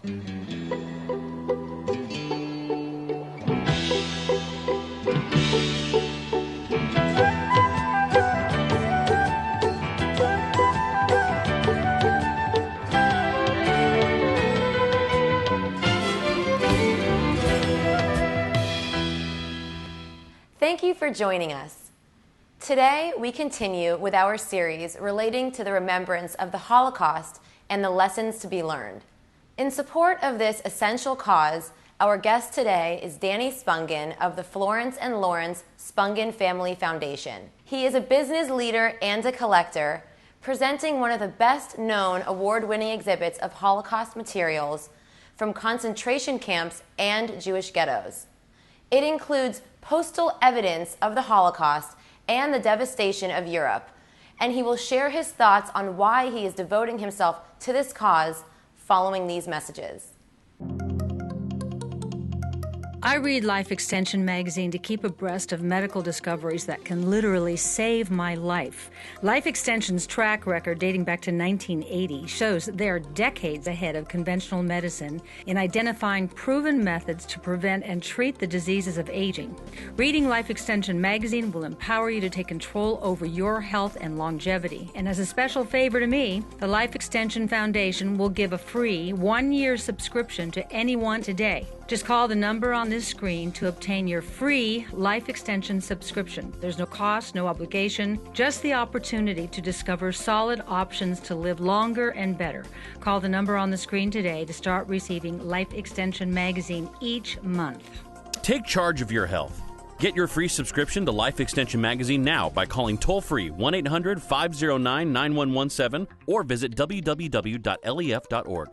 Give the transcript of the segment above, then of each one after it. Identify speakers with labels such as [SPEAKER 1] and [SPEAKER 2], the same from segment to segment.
[SPEAKER 1] Thank you for joining us. Today, we continue with our series relating to the remembrance of the Holocaust and the lessons to be learned. In support of this essential cause, our guest today is Danny Spungen of the Florence and Lawrence Spungen Family Foundation. He is a business leader and a collector, presenting one of the best-known award-winning exhibits of Holocaust materials from concentration camps and Jewish ghettos. It includes postal evidence of the Holocaust and the devastation of Europe, and he will share his thoughts on why he is devoting himself to this cause following these messages.
[SPEAKER 2] I read Life Extension magazine to keep abreast of medical discoveries that can literally save my life. Life Extension's track record, dating back to 1980, shows they are decades ahead of conventional medicine in identifying proven methods to prevent and treat the diseases of aging. Reading Life Extension magazine will empower you to take control over your health and longevity. And as a special favor to me, the Life Extension Foundation will give a free 1-year subscription to anyone today. Just call the number on this screen to obtain your free Life Extension subscription. There's no cost, no obligation, just the opportunity to discover solid options to live longer and better. Call the number on the screen today to start receiving Life Extension magazine each month.
[SPEAKER 3] Take charge of your health. Get your free subscription to Life Extension magazine now by calling toll-free 1-800-509-9117 or visit www.lef.org.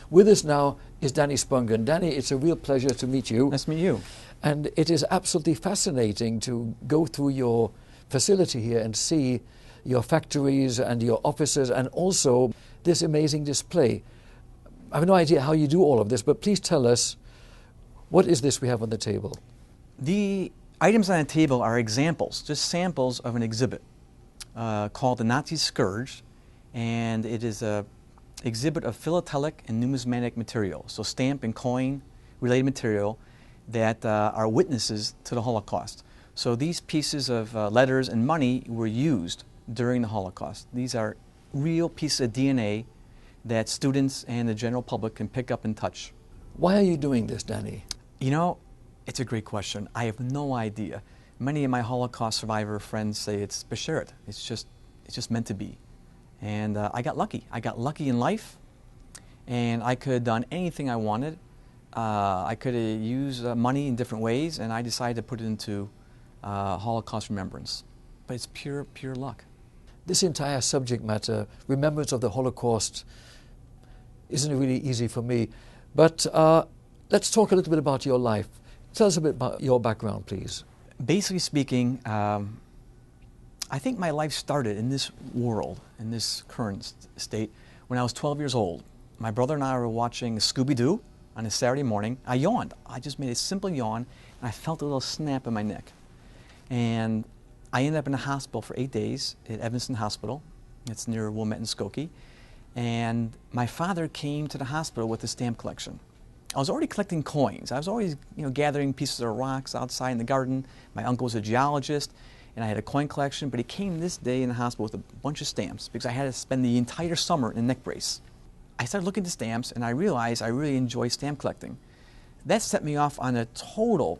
[SPEAKER 4] With us now is Danny Spungen. Danny, it's a real pleasure to meet you.
[SPEAKER 5] Nice to meet you.
[SPEAKER 4] And it is absolutely fascinating to go through your facility here and see your factories and your offices and also this amazing display. I have no idea how you do all of this, but please tell us, what is this we have on the table?
[SPEAKER 5] The items on the table are examples, just samples of an exhibit called the NAZI Scourge, and it is a exhibit of philatelic and numismatic material, so stamp and coin related material that are witnesses to the Holocaust. So these pieces of letters and money were used during the Holocaust. These are real pieces of DNA that students and the general public can pick up and touch.
[SPEAKER 4] Why are you doing this, Danny?
[SPEAKER 5] You know, it's a great question. I have no idea. Many of my Holocaust survivor friends say it's beshert. It's just meant to be. And I got lucky. I got lucky in life, and I could have done anything I wanted. I could have used money in different ways, and I decided to put it into Holocaust remembrance. But it's pure luck.
[SPEAKER 4] This entire subject matter, remembrance of the Holocaust, isn't really easy for me. But let's talk a little bit about your life. Tell us a bit about your background, please.
[SPEAKER 5] Basically speaking, I think my life started in this world, in this current state, when I was 12 years old. My brother and I were watching Scooby-Doo on a Saturday morning. I yawned. I just made a simple yawn, and I felt a little snap in my neck. And I ended up in the hospital for 8 days at Evanston Hospital. It's near Wilmette and Skokie. And my father came to the hospital with a stamp collection. I was already collecting coins. I was always, gathering pieces of rocks outside in the garden. My uncle was a geologist, and I had a coin collection, but he came this day in the hospital with a bunch of stamps because I had to spend the entire summer in a neck brace. I started looking at the stamps, and I realized I really enjoy stamp collecting. That set me off on a total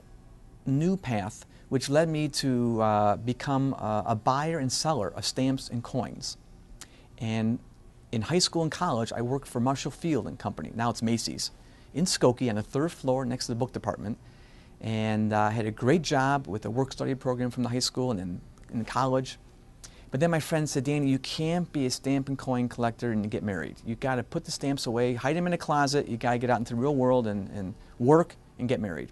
[SPEAKER 5] new path, which led me to become a buyer and seller of stamps and coins. And in high school and college, I worked for Marshall Field and Company. Now it's Macy's, in Skokie on the 3rd floor next to the book department. And I had a great job with a work-study program from the high school and in college. But then my friend said, Danny, you can't be a stamp and coin collector and get married. You've got to put the stamps away, hide them in a closet. You've got to get out into the real world and work and get married.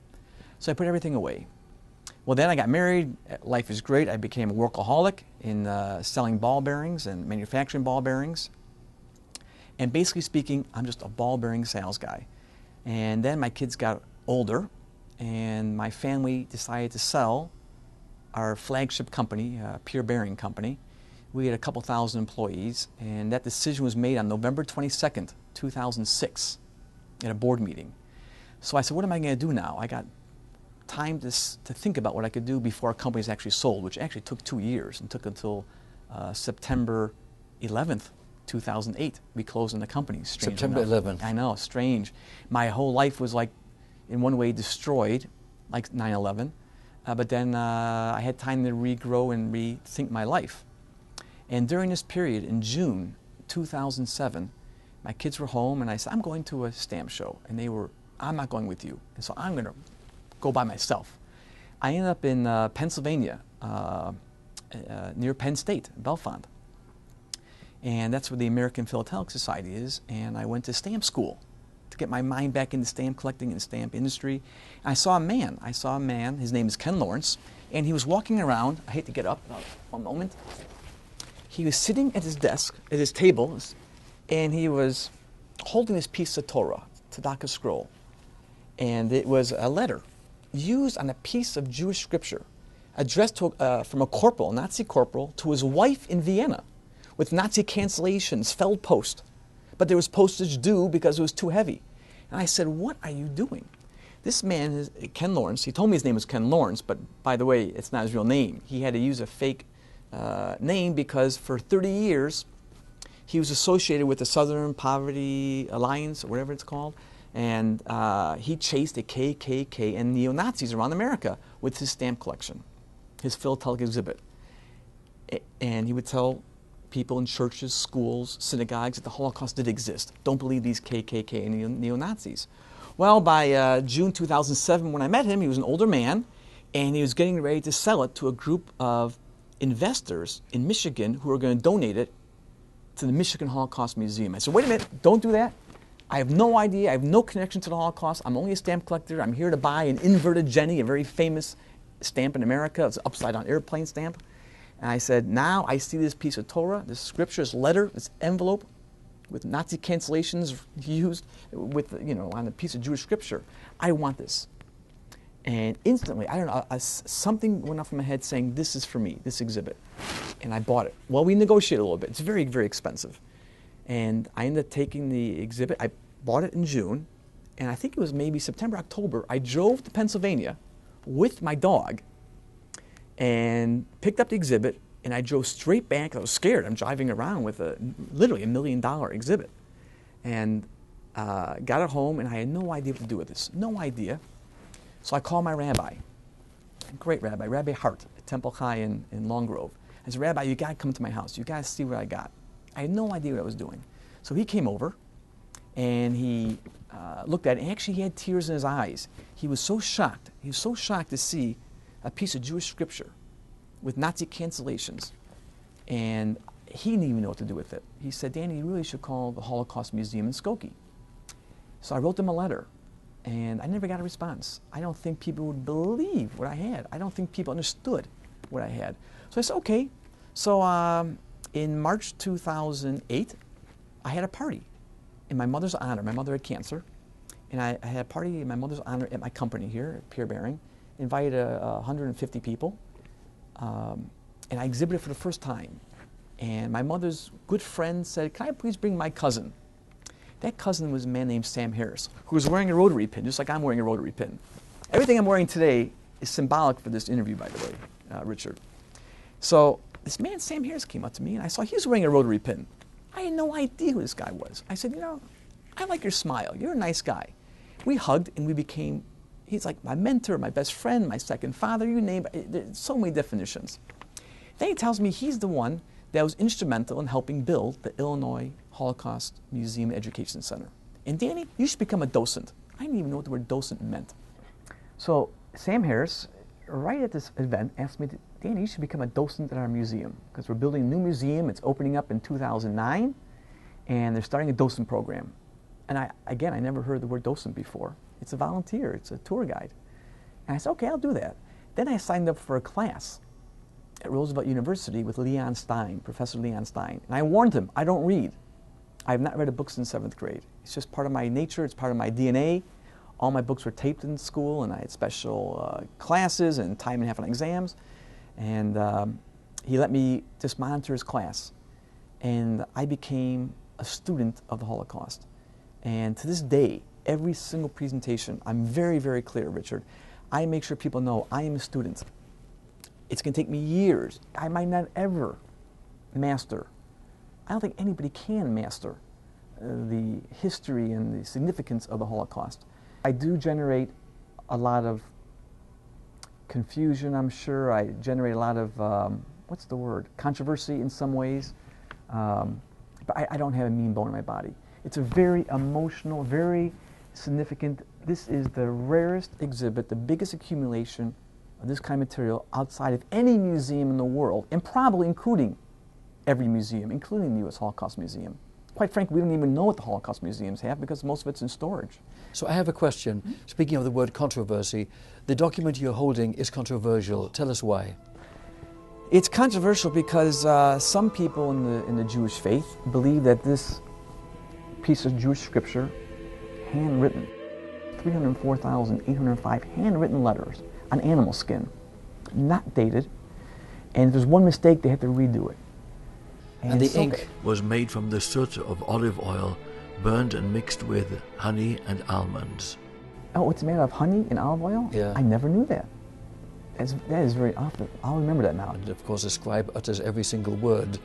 [SPEAKER 5] So I put everything away. Well, then I got married. Life is great. I became a workaholic in selling ball bearings and manufacturing ball bearings. And basically speaking, I'm just a ball bearing sales guy. And then my kids got older, and my family decided to sell our flagship company, Peer Bearing Company. We had a couple thousand employees, and that decision was made on November 22nd, 2006, at a board meeting. So I said, what am I going to do now? I got time to think about what I could do before our company is actually sold, which actually took 2 years and took until September 11th, 2008. We closed on the company.
[SPEAKER 4] September 11th.
[SPEAKER 5] I know, strange. My whole life was like, in one way, destroyed, like 9/11. But then I had time to regrow and rethink my life. And during this period, in June 2007, my kids were home, and I said, I'm going to a stamp show. And they were, I'm not going with you. And so I'm going to go by myself. I ended up in Pennsylvania, near Penn State, Bellefonte. And that's where the American Philatelic Society is. And I went to stamp school to get my mind back into stamp collecting and the stamp industry. And I saw a man, his name is Ken Lawrence, and he was walking around. I hate to get up, one moment. He was sitting at his desk, at his table, and he was holding this piece of Torah, Tzedakah scroll. And it was a letter used on a piece of Jewish scripture addressed to, from a corporal, a Nazi corporal, to his wife in Vienna with Nazi cancellations, felled post. But there was postage due because it was too heavy. And I said, what are you doing? This man is Ken Lawrence. He told me his name was Ken Lawrence, but by the way, it's not his real name. He had to use a fake name because for 30 years he was associated with the Southern Poverty Alliance, or whatever it's called, and he chased the KKK and neo-Nazis around America with his stamp collection, his philatelic exhibit. And he would tell people in churches, schools, synagogues that the Holocaust did exist. Don't believe these KKK and neo-Nazis. Well, by June 2007, when I met him, he was an older man, and he was getting ready to sell it to a group of investors in Michigan who were going to donate it to the Michigan Holocaust Museum. I said, wait a minute, don't do that. I have no idea. I have no connection to the Holocaust. I'm only a stamp collector. I'm here to buy an inverted Jenny, a very famous stamp in America. It's an upside-down airplane stamp. And I said, now I see this piece of Torah, this scripture, this letter, this envelope with Nazi cancellations used with, on a piece of Jewish scripture. I want this. And instantly, I don't know, something went off in my head saying, this is for me, this exhibit. And I bought it. Well, we negotiated a little bit. It's very, very expensive. And I ended up taking the exhibit. I bought it in June. And I think it was maybe September, October. I drove to Pennsylvania with my dog and picked up the exhibit. And I drove straight back. I was scared. I'm driving around with literally $1 million exhibit. And got it home, and I had no idea what to do with this. No idea. So I called my rabbi, a great rabbi, Rabbi Hart at Temple Chai in Long Grove. I said, Rabbi, you got to come to my house. You got to see what I got. I had no idea what I was doing. So he came over, and he looked at it, and actually he had tears in his eyes. He was so shocked. He was so shocked to see a piece of Jewish scripture with Nazi cancellations. And he didn't even know what to do with it. He said, Danny, you really should call the Holocaust Museum in Skokie. So I wrote them a letter. And I never got a response. I don't think people would believe what I had. I don't think people understood what I had. So I said, okay. So in March 2008, I had a party in my mother's honor. My mother had cancer. And I had a party in my mother's honor at my company here at Peer Bearing. Invited 150 people. And I exhibited for the first time. And my mother's good friend said, can I please bring my cousin? That cousin was a man named Sam Harris, who was wearing a rotary pin, just like I'm wearing a rotary pin. Everything I'm wearing today is symbolic for this interview, by the way, Richard. So this man, Sam Harris, came up to me, and I saw he was wearing a rotary pin. I had no idea who this guy was. I said, I like your smile. You're a nice guy. We hugged, and we became, he's like my mentor, my best friend, my second father, you name it. There's so many definitions. Then he tells me he's the one that was instrumental in helping build the Illinois Holocaust Museum and Education Center. And Danny, you should become a docent. I didn't even know what the word docent meant. So Sam Harris, right at this event, asked me, Danny, you should become a docent at our museum, because we're building a new museum. It's opening up in 2009, and they're starting a docent program. And I never heard the word docent before. It's a volunteer. It's a tour guide. And I said, okay, I'll do that. Then I signed up for a class at Roosevelt University with Leon Stein, Professor Leon Stein. And I warned him, I don't read. I have not read a book since 7th grade. It's just part of my nature. It's part of my DNA. All my books were taped in school, and I had special classes and time and a half on exams. And he let me just monitor his class. And I became a student of the Holocaust. And to this day, every single presentation, I'm very, very clear, Richard. I make sure people know I am a student. It's going to take me years. I might not ever master. I don't think anybody can master the history and the significance of the Holocaust. I do generate a lot of confusion, I'm sure. I generate a lot of, what's the word, controversy in some ways. But I don't have a mean bone in my body. It's a very emotional, very significant. This is the rarest exhibit, the biggest accumulation of this kind of material outside of any museum in the world, and probably including every museum, including the U.S. Holocaust Museum. Quite frankly, we don't even know what the Holocaust museums have because most of it's in storage.
[SPEAKER 4] So I have a question. Speaking of the word controversy, the document you're holding is controversial. Tell us why.
[SPEAKER 5] It's controversial because some people in the Jewish faith believe that this piece of Jewish scripture, handwritten, 304,805 handwritten letters on animal skin, not dated, and if there's one mistake, they have to redo it.
[SPEAKER 4] And the ink was made from the soot of olive oil, burned and mixed with honey and almonds.
[SPEAKER 5] Oh, it's made out of honey and olive oil?
[SPEAKER 4] Yeah.
[SPEAKER 5] I never knew that. That is very often. I'll remember that now.
[SPEAKER 4] And of course, the scribe utters every single word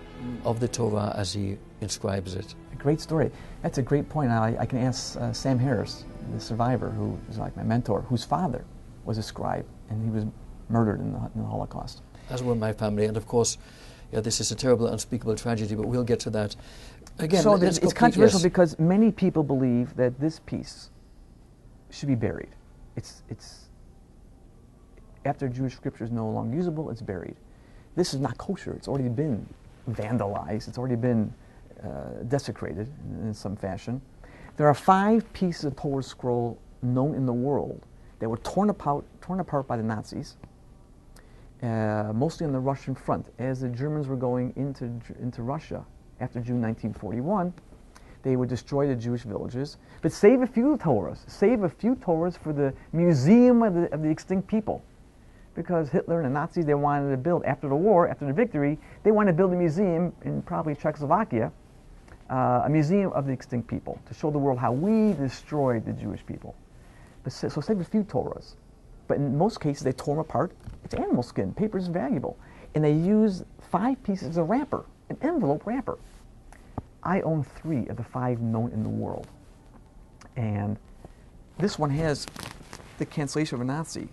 [SPEAKER 4] of the Torah as he inscribes it.
[SPEAKER 5] A great story. That's a great point. I can ask Sam Harris, the survivor, who is like my mentor, whose father was a scribe, and he was murdered in the Holocaust.
[SPEAKER 4] As were my family, and of course, yeah, this is a terrible, unspeakable tragedy, but we'll get to that. Again,
[SPEAKER 5] so it's controversial
[SPEAKER 4] yes.
[SPEAKER 5] because many people believe that this piece should be buried. It's after Jewish scripture is no longer usable, it's buried. This is not kosher. It's already been vandalized. It's already been desecrated in some fashion. There are 5 pieces of Torah scroll known in the world that were torn apart by the Nazis, mostly on the Russian front. As the Germans were going into Russia after June 1941, they would destroy the Jewish villages, but save a few Torahs for the Museum of the Extinct People. Because Hitler and the Nazis, they wanted to build, after the war, after the victory, they wanted to build a museum in probably Czechoslovakia, a museum of the extinct people, to show the world how we destroyed the Jewish people. So save a few Torahs. But in most cases, they tore them apart. It's animal skin. Paper is valuable. And they use 5 pieces as a wrapper, an envelope wrapper. I own 3 of the 5 known in the world. And this one has the cancellation of a Nazi.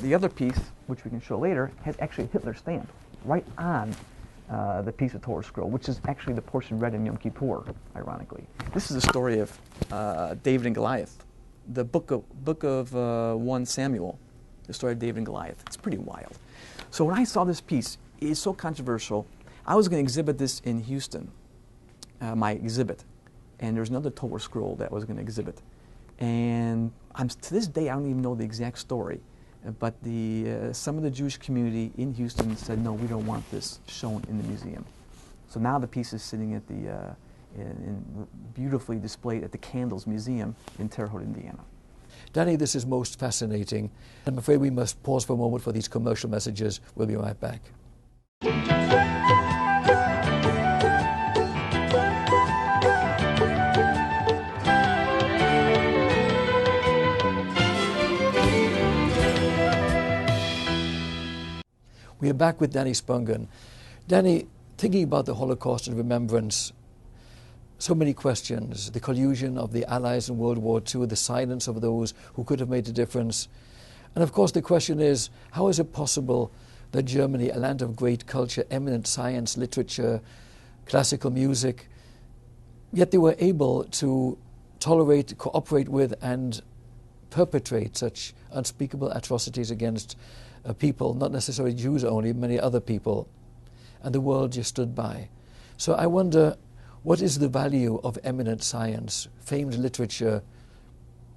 [SPEAKER 5] The other piece, which we can show later, has actually a Hitler stamp right on the piece of Torah scroll, which is actually the portion read in Yom Kippur, ironically. This is the story of David and Goliath, the book of 1 Samuel, the story of David and Goliath. It's pretty wild. So when I saw this piece, it's so controversial. I was going to exhibit this in Houston, my exhibit, and there's another Torah scroll that I was going to exhibit. And to this day, I don't even know the exact story. But some of the Jewish community in Houston said, no, we don't want this shown in the museum. So now the piece is sitting at beautifully displayed at the Candles Museum in Terre Haute, Indiana.
[SPEAKER 4] Danny, this is most fascinating. I'm afraid we must pause for a moment for these commercial messages. We'll be right back. We are back with Danny Spungen. Danny, thinking about the Holocaust and remembrance, so many questions. The collusion of the Allies in World War II, the silence of those who could have made a difference. And of course the question is, how is it possible that Germany, a land of great culture, eminent science, literature, classical music, yet they were able to tolerate, cooperate with, and perpetrate such unspeakable atrocities against people, not necessarily Jews only, many other people, and the world just stood by. So I wonder, what is the value of eminent science, famed literature,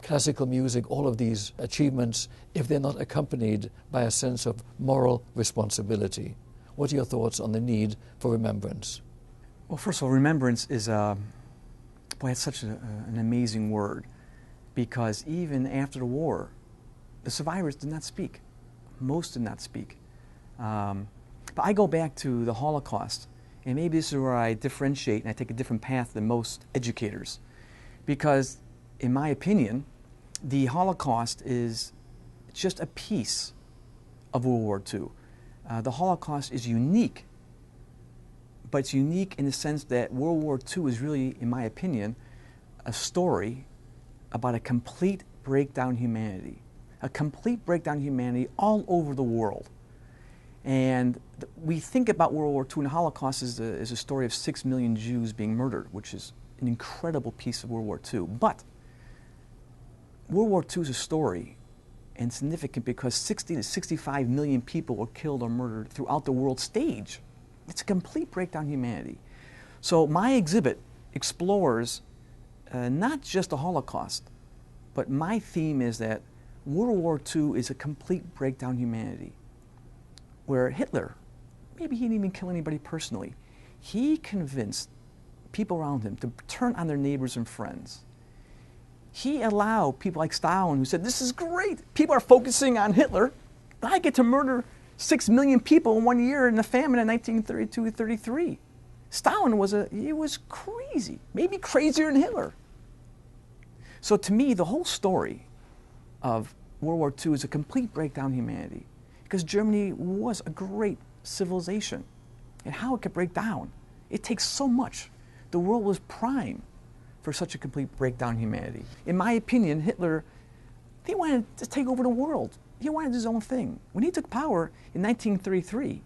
[SPEAKER 4] classical music, all of these achievements, if they're not accompanied by a sense of moral responsibility? What are your thoughts on the need for remembrance?
[SPEAKER 5] Well, first of all, remembrance is, boy, it's such an amazing word. because even after the war, the survivors did not speak. Most did not speak. But I go back to the Holocaust, and maybe this is where I differentiate and I take a different path than most educators. Because, in my opinion, the Holocaust is just a piece of World War II. The Holocaust is unique, but it's unique in the sense that World War II is really, in my opinion, a story about a complete breakdown in humanity. A complete breakdown in humanity all over the world. And we think about World War II and the Holocaust as a story of 6 million Jews being murdered, which is an incredible piece of World War II. But World War II is a story and significant because 60 to 65 million people were killed or murdered throughout the world stage. It's a complete breakdown in humanity. So my exhibit explores not just the Holocaust, but my theme is that World War II is a complete breakdown in humanity, where Hitler, maybe he didn't even kill anybody personally, he convinced people around him to turn on their neighbors and friends. He allowed people like Stalin, who said, this is great, people are focusing on Hitler, but I get to murder 6 million people in 1 year in the famine in 1932-33. Stalin he was crazy, maybe crazier than Hitler. So to me, the whole story of World War II is a complete breakdown in humanity, because Germany was a great civilization, and how it could break down. It takes so much. The world was prime for such a complete breakdown in humanity. In my opinion, Hitler, he wanted to take over the world. He wanted his own thing. When he took power in 1933,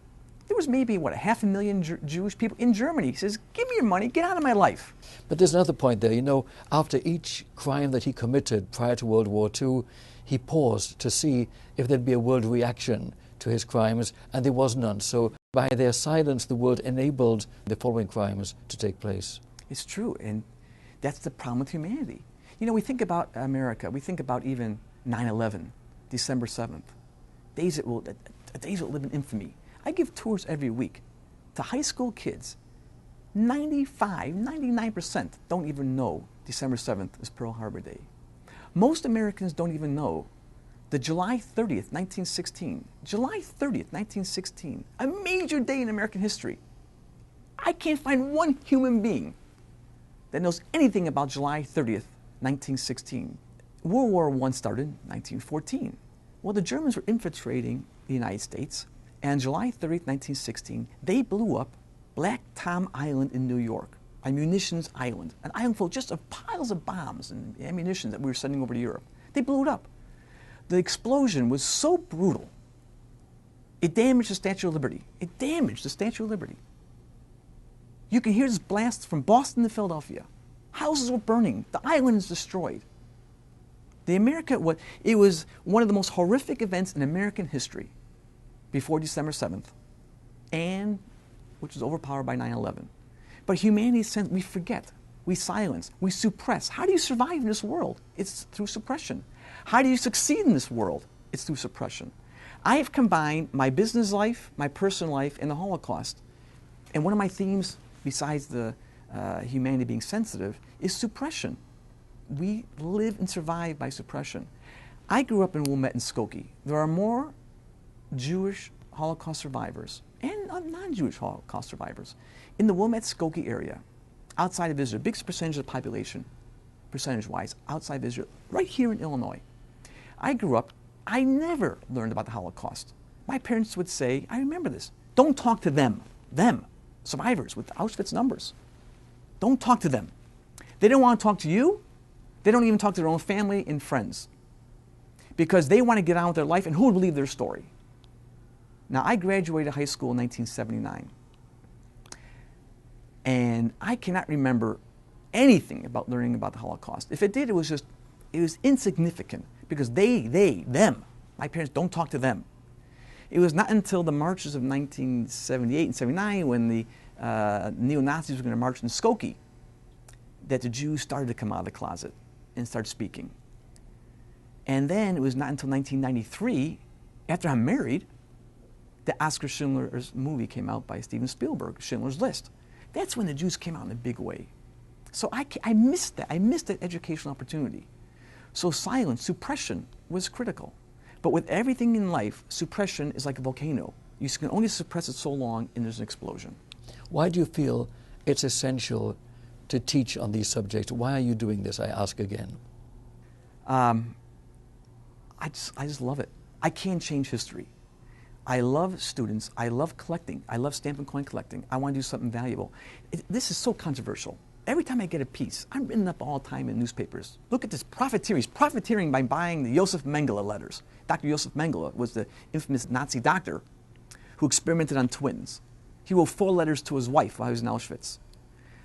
[SPEAKER 5] there was maybe, what, 500,000 Jewish people in Germany. He says, give me your money, get out of my life.
[SPEAKER 4] But there's another point there. You know, after each crime that he committed prior to World War II, he paused to see if there'd be a world reaction to his crimes, and there was none. So by their silence, the world enabled the following crimes to take place.
[SPEAKER 5] It's true, and that's the problem with humanity. You know, we think about America, we think about even 9/11, December 7th, days that will live in infamy. I give tours every week to high school kids. 99% don't even know December 7th is Pearl Harbor Day. Most Americans don't even know that July 30th, 1916, July 30th, 1916, a major day in American history. I can't find one human being that knows anything about July 30th, 1916. World War I started in 1914. Well, the Germans were infiltrating the United States, and July 30th, 1916, they blew up Black Tom Island in New York, a munitions island, an island full just of piles of bombs and ammunition that we were sending over to Europe. They blew it up. The explosion was so brutal, it damaged the Statue of Liberty. It damaged the Statue of Liberty. You can hear this blast from Boston to Philadelphia. Houses were burning. The island is destroyed. It was one of the most horrific events in American history before December 7th, and which was overpowered by 9/11. But humanity, we forget, we silence, we suppress. How do you survive in this world? It's through suppression. How do you succeed in this world? It's through suppression. I have combined my business life, my personal life, and the Holocaust. And one of my themes, besides the humanity being sensitive, is suppression. We live and survive by suppression. I grew up in Wilmette and Skokie. There are more Jewish Holocaust survivors and non-Jewish Holocaust survivors in the Wilmette-Skokie area, outside of Israel, big percentage of the population, percentage-wise, outside of Israel, right here in Illinois. I grew up, I never learned about the Holocaust. My parents would say, I remember this, don't talk to them, survivors with Auschwitz numbers. Don't talk to them. They don't want to talk to you. They don't even talk to their own family and friends because they want to get on with their life, and who would believe their story? Now, I graduated high school in 1979, and I cannot remember anything about learning about the Holocaust. If it did, it was insignificant because them, my parents, don't talk to them. It was not until the marches of 1978 and 79 when the neo-Nazis were going to march in Skokie that the Jews started to come out of the closet and start speaking. And then it was not until 1993, after I'm married, that Oscar Schindler's movie came out by Steven Spielberg, Schindler's List. That's when the Jews came out in a big way. So I missed that. I missed that educational opportunity. So silence, suppression was critical. But with everything in life, suppression is like a volcano. You can only suppress it so long and there's an explosion.
[SPEAKER 4] Why do you feel it's essential to teach on these subjects? Why are you doing this, I ask again?
[SPEAKER 5] I just love it. I can't change history. I love students. I love collecting. I love stamp and coin collecting. I want to do something valuable. This is so controversial. Every time I get a piece, I'm written up all the time in newspapers. Look at this profiteering. He's profiteering by buying the Josef Mengele letters. Dr. Josef Mengele was the infamous Nazi doctor who experimented on twins. He wrote 4 letters to his wife while he was in Auschwitz.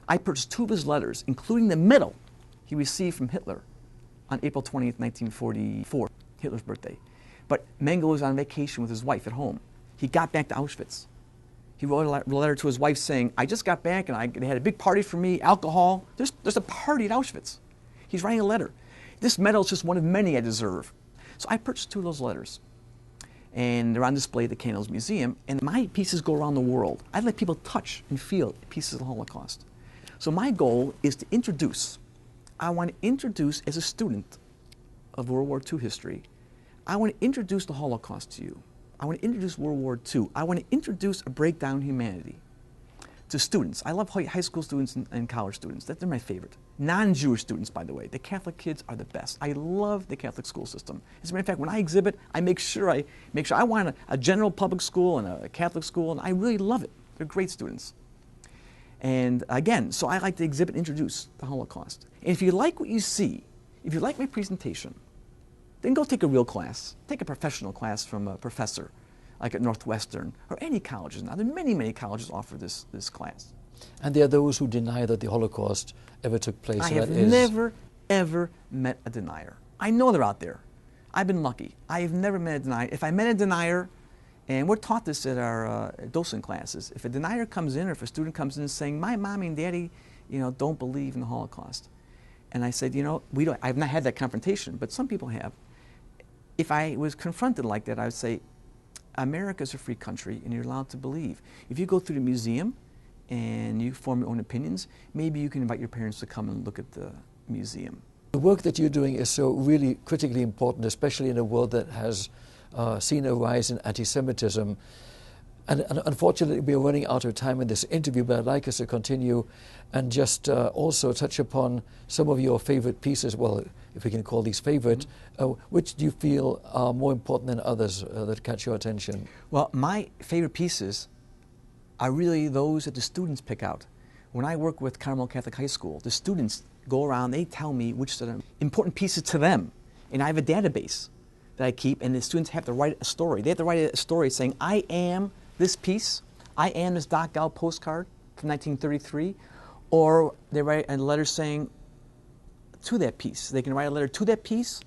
[SPEAKER 5] I purchased 2 of his letters, including the medal he received from Hitler on April 20th, 1944, Hitler's birthday. But Mengele was on vacation with his wife at home. He got back to Auschwitz. He wrote a letter to his wife saying, I just got back and they had a big party for me, alcohol. There's a party at Auschwitz. He's writing a letter. This medal is just one of many I deserve. So I purchased 2 of those letters. And they're on display at the Candles Museum. And my pieces go around the world. I let people touch and feel pieces of the Holocaust. So my goal is to introduce. I want to introduce, as a student of World War II history, I want to introduce the Holocaust to you. I want to introduce World War II. I want to introduce a breakdown of humanity to students. I love high school students and college students. They're my favorite. Non-Jewish students, by the way. The Catholic kids are the best. I love the Catholic school system. As a matter of fact, when I exhibit, I make sure I want a general public school and a Catholic school, and I really love it. They're great students. And again, so I like to exhibit and introduce the Holocaust. And if you like what you see, if you like my presentation, then go take a real class. Take a professional class from a professor, like at Northwestern, or any colleges now. There are many, many colleges offer this class.
[SPEAKER 4] And there are those who deny that the Holocaust ever took place.
[SPEAKER 5] I have never, ever met a denier. I know they're out there. I've been lucky. I have never met a denier. If I met a denier, and we're taught this at our docent classes, if a denier comes in or if a student comes in saying, my mommy and daddy, don't believe in the Holocaust. And I said, I've not had that confrontation, but some people have. If I was confronted like that, I would say, America's a free country and you're allowed to believe. If you go through the museum and you form your own opinions, maybe you can invite your parents to come and look at the museum.
[SPEAKER 4] The work that you're doing is so really critically important, especially in a world that has seen a rise in anti-Semitism. And unfortunately, we're running out of time in this interview, but I'd like us to continue and just also touch upon some of your favorite pieces, well, if we can call these favorite, which do you feel are more important than others that catch your attention?
[SPEAKER 5] Well, my favorite pieces are really those that the students pick out. When I work with Carmel Catholic High School, the students go around, they tell me which are important pieces to them. And I have a database that I keep, and the students have to write a story. They have to write a story saying, I am this piece, I am this Dachau postcard from 1933, or they write a letter saying to that piece. They can write a letter to that piece,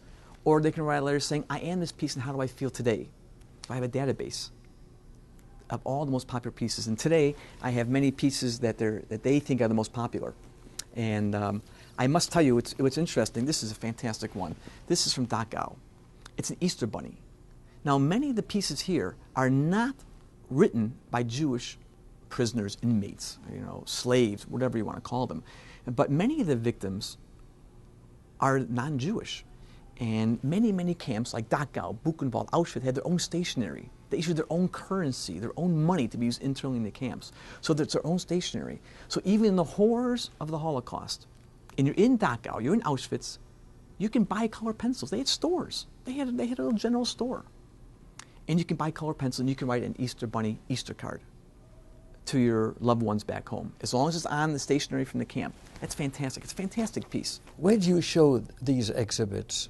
[SPEAKER 5] or they can write a letter saying, I am this piece and how do I feel today? So I have a database of all the most popular pieces, and today I have many pieces that they think are the most popular. And I must tell you, it's interesting. This is a fantastic one. This is from Dachau. It's an Easter bunny. Now, many of the pieces here are not written by Jewish prisoners, inmates, slaves, whatever you want to call them. But many of the victims are non-Jewish. And many, many camps like Dachau, Buchenwald, Auschwitz had their own stationery. They issued their own currency, their own money to be used internally in the camps. So that's their own stationery. So even in the horrors of the Holocaust, and you're in Dachau, you're in Auschwitz, you can buy color pencils. They had stores. They had a little general store. And you can buy color pencils and you can write an Easter bunny Easter card to your loved ones back home, as long as it's on the stationery from the camp. That's fantastic. It's a fantastic piece.
[SPEAKER 4] Where do you show these exhibits?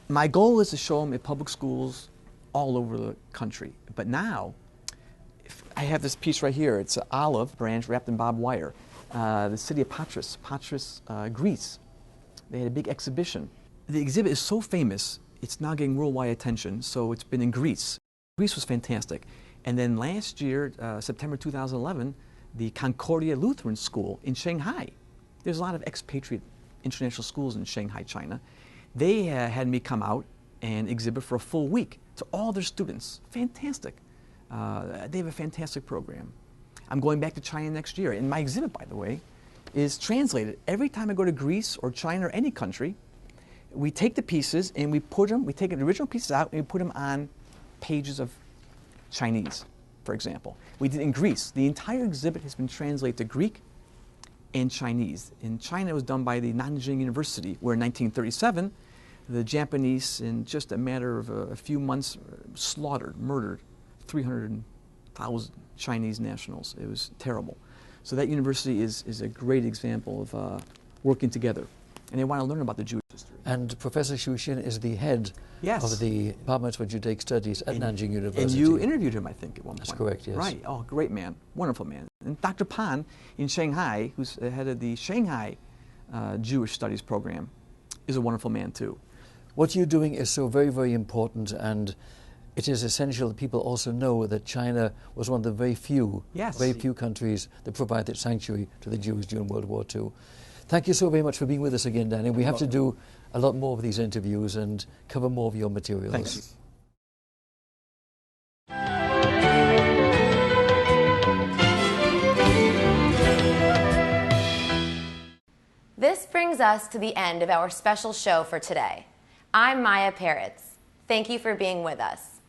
[SPEAKER 5] My goal is to show them at public schools all over the country. But now, I have this piece right here. It's an olive branch wrapped in barbed wire. The city of Patras, Greece. They had a big exhibition. The exhibit is so famous, it's now getting worldwide attention, so it's been in Greece. Greece was fantastic. And then last year, September 2011, the Concordia Lutheran School in Shanghai. There's a lot of expatriate international schools in Shanghai, China. They had me come out and exhibit for a full week to all their students. Fantastic. They have a fantastic program. I'm going back to China next year. And my exhibit, by the way, is translated. Every time I go to Greece or China or any country, we take the pieces and we take the original pieces out and we put them on pages of Chinese, for example. We did in Greece. The entire exhibit has been translated to Greek and Chinese. In China, it was done by the Nanjing University, where in 1937, the Japanese, in just a matter of a few months, murdered 300,000 Chinese nationals. It was terrible. So that university is a great example of working together. And they want to learn about the Jewish history.
[SPEAKER 4] And Professor Xu Xin is the head of the Department for Judaic Studies at Nanjing University.
[SPEAKER 5] And you interviewed him, I think, at one point.
[SPEAKER 4] That's correct, yes.
[SPEAKER 5] Right. Oh, great man. Wonderful man. And Dr. Pan in Shanghai, who's the head of the Shanghai Jewish Studies program, is a wonderful man, too.
[SPEAKER 4] What you're doing is so very, very important, and it is essential that people also know that China was one of the very few countries that provided sanctuary to the Jews during World War II. Thank you so very much for being with us again, Danny. We have to do a lot more of these interviews and cover more of your materials.
[SPEAKER 5] Thanks.
[SPEAKER 1] This brings us to the end of our special show for today. I'm Maya Peritz. Thank you for being with us.